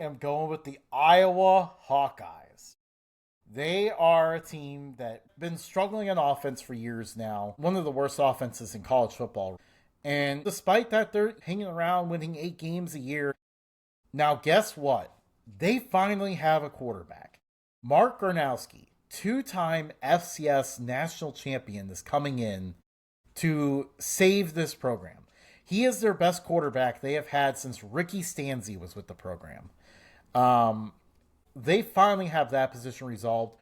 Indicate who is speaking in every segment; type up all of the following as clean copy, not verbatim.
Speaker 1: am going with the Iowa Hawkeyes. They are a team that's been struggling on offense for years now. One of the worst offenses in college football. And despite that, they're hanging around winning 8 games a year. Now, guess what? They finally have a quarterback. Mark Gronowski, two-time FCS national champion, is coming in to save this program. He is their best quarterback they have had since Ricky Stanzi was with the program. They finally have that position resolved.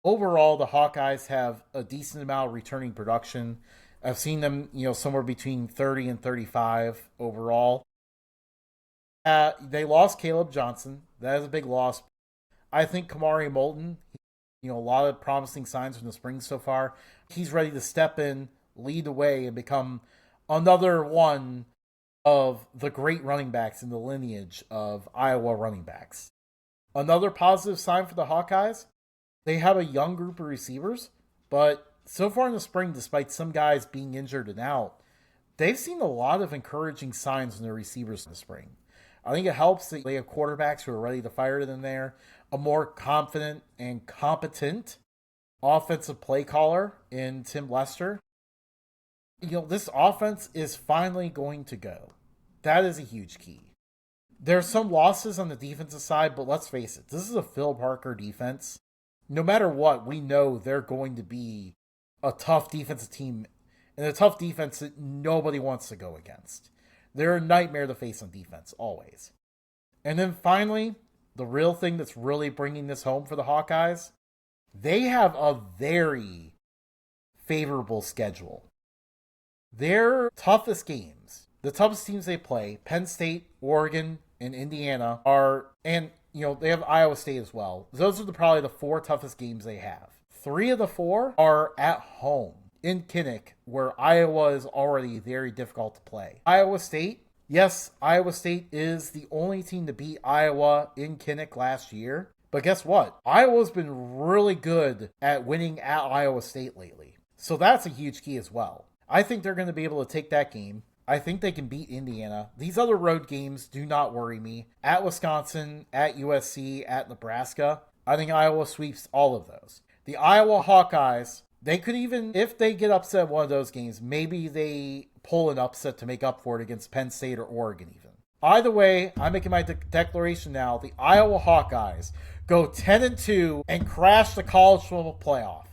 Speaker 1: Overall, the Hawkeyes have a decent amount of returning production. I've seen them, somewhere between 30 and 35 overall. They lost Caleb Johnson. That is a big loss. I think Kamari Moulton, a lot of promising signs from the spring so far. He's ready to step in, lead the way, and become another one of the great running backs in the lineage of Iowa running backs. Another positive sign for the Hawkeyes, they have a young group of receivers, but so far in the spring, despite some guys being injured and out, they've seen a lot of encouraging signs in their receivers in the spring. I think it helps that they have quarterbacks who are ready to fire them there, a more confident and competent offensive play caller in Tim Lester. This offense is finally going to go. That is a huge key. There's some losses on the defensive side, but let's face it, this is a Phil Parker defense. No matter what, we know they're going to be a tough defensive team and a tough defense that nobody wants to go against. They're a nightmare to face on defense, always. And then finally, the real thing that's really bringing this home for the Hawkeyes, they have a very favorable schedule. Their toughest games, the toughest teams they play, Penn State, Oregon, and Indiana they have Iowa State as well. Those are probably the 4 toughest games they have. 3 of the 4 are at home in Kinnick, where Iowa is already very difficult to play. Iowa State, yes, Iowa State is the only team to beat Iowa in Kinnick last year. But guess what? Iowa's been really good at winning at Iowa State lately. So that's a huge key as well. I think they're going to be able to take that game. I think they can beat Indiana. These other road games do not worry me. At Wisconsin, at USC, at Nebraska, I think Iowa sweeps all of those. The Iowa Hawkeyes, they could even, if they get upset in one of those games, maybe they pull an upset to make up for it against Penn State or Oregon even. Either way, I'm making my declaration now. The Iowa Hawkeyes go 10-2 and crash the college football playoff.